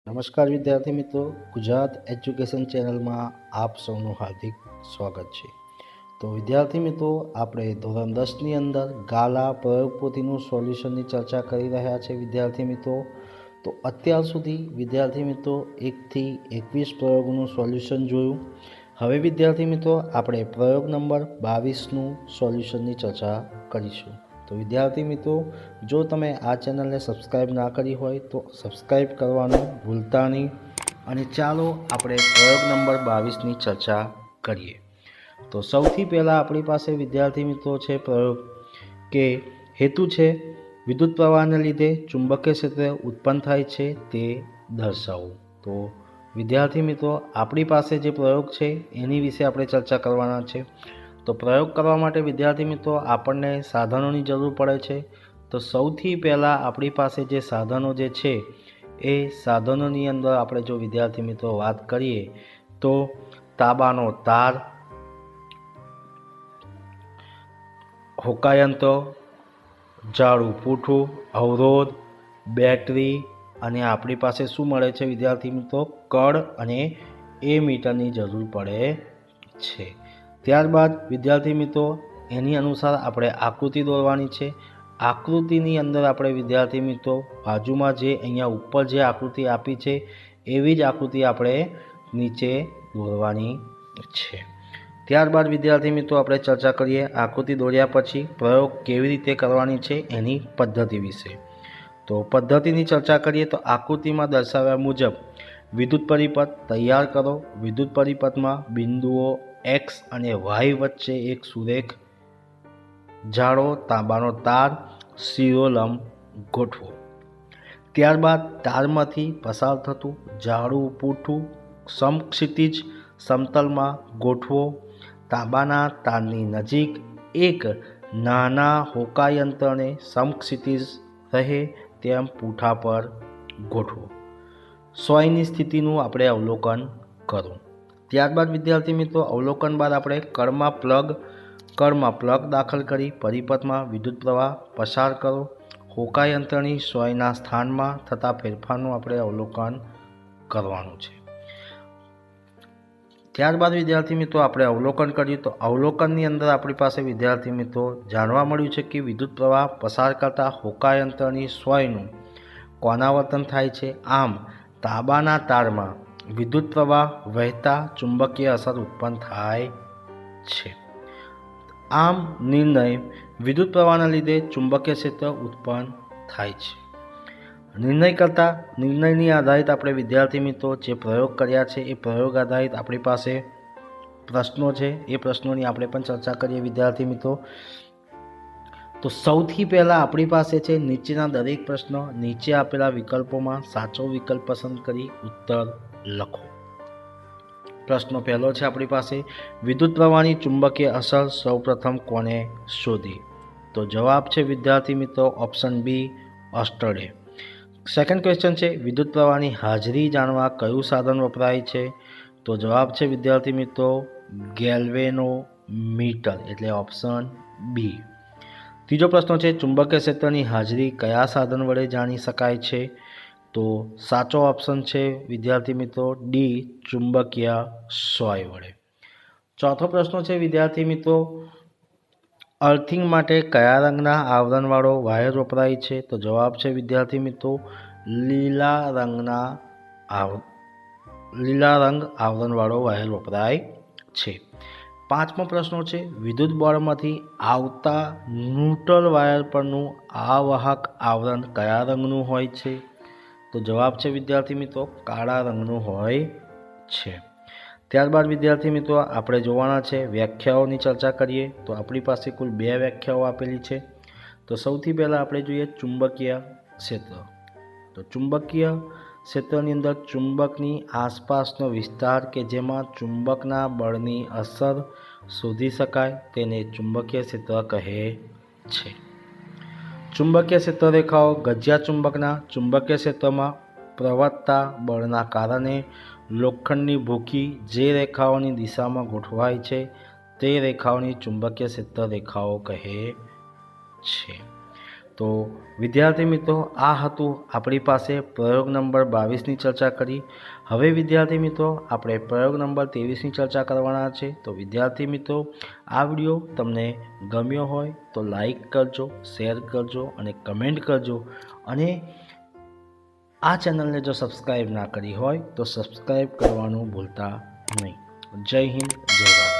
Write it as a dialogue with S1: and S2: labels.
S1: નમસ્કાર વિદ્યાર્થી મિત્રો, ગુજરાત એજ્યુકેશન ચેનલમાં આપ સૌનું હાર્દિક સ્વાગત છે। તો વિદ્યાર્થી મિત્રો, આપણે ધોરણ 10ની અંદર ગાલા પ્રયોગ પોથીનું સોલ્યુશનની ચર્ચા કરી રહ્યા છે। વિદ્યાર્થી મિત્રો, તો અત્યાર સુધી વિદ્યાર્થી મિત્રો 1 થી 21 પ્રયોગોનું સોલ્યુશન જોયું। હવે વિદ્યાર્થી મિત્રો, આપણે પ્રયોગ નંબર 22નું સોલ્યુશનની ચર્ચા કરીશું। તો વિદ્યાર્થી મિત્રો, જો તમે આ ચેનલને સબસ્ક્રાઈબ ના કરી હોય તો સબસ્ક્રાઈબ કરવાનું ભૂલતા નહીં। અને ચાલો આપણે પ્રયોગ નંબર 22ની ચર્ચા કરીએ। તો સૌથી પહેલાં આપણી પાસે વિદ્યાર્થી મિત્રો છે પ્રયોગ કે હેતુ છે વિદ્યુત પ્રવાહને લીધે ચુંબકીય ક્ષેત્ર ઉત્પન્ન થાય છે તે દર્શાવો। તો વિદ્યાર્થી મિત્રો, આપણી પાસે જે પ્રયોગ છે એની વિશે આપણે ચર્ચા કરવાના છે। તો પ્રયોગ કરવા માટે વિદ્યાર્થી મિત્રો આપણને સાધનોની જરૂર પડે છે। તો સૌથી પહેલાં આપણી પાસે જે સાધનો જે છે એ સાધનોની અંદર આપણે જો વિદ્યાર્થી મિત્રો વાત કરીએ તો તાંબાનો તાર, હોકાયંત્ર, જાડું પૂઠું, અવરોધ, બેટરી અને આપણી પાસે શું મળે છે વિદ્યાર્થી મિત્રો? કળ અને એમીટરની જરૂર પડે છે। ત્યારબાદ વિદ્યાર્થી મિત્રો એની અનુસાર આપણે આકૃતિ દોરવાની છે। આકૃતિની અંદર આપણે વિદ્યાર્થી મિત્રો બાજુમાં જે અહીંયા ઉપર જે આકૃતિ આપી છે એવી જ આકૃતિ આપણે નીચે દોરવાની છે। ત્યારબાદ વિદ્યાર્થી મિત્રો આપણે ચર્ચા કરીએ આકૃતિ દોર્યા પછી પ્રયોગ કેવી રીતે કરવાની છે એની પદ્ધતિ વિશે। તો પદ્ધતિની ચર્ચા કરીએ તો આકૃતિમાં દર્શાવ્યા મુજબ વિદ્યુત પરિપથ તૈયાર કરો। વિદ્યુત પરિપથમાં બિંદુઓ X અને Y વચ્ચે એક સુરેખ જાડો તાંબાનો તાર શિરોલંબ ગોઠવો। ત્યારબાદ તારમાંથી પસાર થતું જાડું પૂઠું સમક્ષિતિજ સમતલમાં ગોઠવો। તાંબાના તારની નજીક એક નાના હોકાયંત્રને સમક્ષિતિજ રહે તેમ પૂઠા પર ગોઠવો। સોયની સ્થિતિનું આપણે અવલોકન કરો। ત્યારબાદ વિદ્યાર્થી મિત્રો અવલોકન બાદ આપણે કળમાં પ્લગ દાખલ કરી પરિપથમાં વિદ્યુત પ્રવાહ પસાર કરો। હોકાયંત્રની સોયના સ્થાનમાં થતા ફેરફારનું આપણે અવલોકન કરવાનું છે। ત્યારબાદ વિદ્યાર્થી મિત્રો આપણે અવલોકન કર્યું તો અવલોકનની અંદર આપણી પાસે વિદ્યાર્થી મિત્રો જાણવા મળ્યું છે કે વિદ્યુત પ્રવાહ પસાર કરતા હોકાયંત્રની સોયનું કોણાવર્તન થાય છે। આમ તાંબાના તારમાં વિદ્યુત પ્રવાહ વહેતા ચુંબકીય અસર ઉત્પન્ન થાય છે। આમ નિર્ણય વિદ્યુત પ્રવાહના લીધે ચુંબકીય ક્ષેત્ર ઉત્પન્ન થાય છે। નિર્ણયની આધારિત આપણે વિદ્યાર્થી મિત્રો જે પ્રયોગ કર્યા છે એ પ્રયોગ આધારિત આપણી પાસે પ્રશ્નો છે એ પ્રશ્નોની આપણે પણ ચર્ચા કરીએ વિદ્યાર્થી મિત્રો। તો સૌથી પહેલાં આપણી પાસે છે નીચેના દરેક પ્રશ્નો નીચે આપેલા વિકલ્પોમાં સાચો વિકલ્પ પસંદ કરી ઉત્તર લખો। પ્રશ્નો પહેલો છે આપણી પાસે વિદ્યુત પ્રવાહની ચુંબકીય અસર સૌપ્રથમ કોને શોધી? તો જવાબ છે વિદ્યાર્થી મિત્રો ઓપ્શન બી ઓસ્ટર્ડે। સેકન્ડ ક્વેશ્ચન છે વિદ્યુત પ્રવાહની હાજરી જાણવા કયું સાધન વપરાય છે? તો જવાબ છે વિદ્યાર્થી મિત્રો ગેલ્વેનોમીટર એટલે ઓપ્શન બી। ત્રીજો પ્રશ્ન છે ચુંબકીય ક્ષેત્રની હાજરી કયા સાધન વડે જાણી શકાય છે? તો સાચો ઓપ્શન છે વિદ્યાર્થી મિત્રો ડી ચુંબકીય સોય વડે। ચોથો પ્રશ્ન છે વિદ્યાર્થી મિત્રો અર્થિંગ માટે કયા રંગના આવરણવાળો વાયર વપરાય છે? તો જવાબ છે વિદ્યાર્થી મિત્રો લીલા રંગ આવરણવાળો વાયર વપરાય છે। પાંચમો પ્રશ્ન છે વિદ્યુત બોર્ડમાંથી આવતા ન્યુટ્રલ વાયર પરનું આવાહક આવરણ કયા રંગનું હોય છે? તો જવાબ છે વિદ્યાર્થી મિત્રો કાળા રંગનું હોય છે। ત્યારબાદ વિદ્યાર્થી મિત્રો આપણે જોવાના છે વ્યાખ્યાઓની ચર્ચા કરીએ તો આપણી પાસે કુલ 2 વ્યાખ્યાઓ આપેલી છે। તો સૌથી પહેલાં આપણે જોઈએ ચુંબકીય ક્ષેત્ર। તો ચુંબકીય ક્ષેત્રની અંદર ચુંબકની આસપાસનો વિસ્તાર કે જેમાં ચુંબકના બળની અસર શોધી શકાય તેને ચુંબકીય ક્ષેત્ર કહે છે। ચુંબકીય ક્ષેત્ર રેખાઓ ગજિયા ચુંબકના ચુંબકીય ક્ષેત્રમાં પ્રવર્તતા બળના કારણે લોખંડની ભૂકી જે રેખાઓની દિશામાં ગોઠવાય છે તે રેખાઓની ચુંબકીય ક્ષેત્ર રેખાઓ કહે છે। તો વિદ્યાર્થી મિત્રો, આ હતું આપણી પાસે પ્રયોગ નંબર 22ની ચર્ચા કરી. હવે વિદ્યાર્થી મિત્રો, આપણે પ્રયોગ નંબર 23ની ચર્ચા કરવાના છે. તો વિદ્યાર્થી મિત્રો, આ વિડીયો તમને ગમ્યો હોય તો લાઈક કરજો, શેર કરજો અને કમેન્ટ કરજો. અને આ ચેનલને જો સબસ્ક્રાઈબ ના કરી હોય તો સબસ્ક્રાઈબ કરવાનું ભૂલતા નહીં. જય હિન્દ, જય ભારત.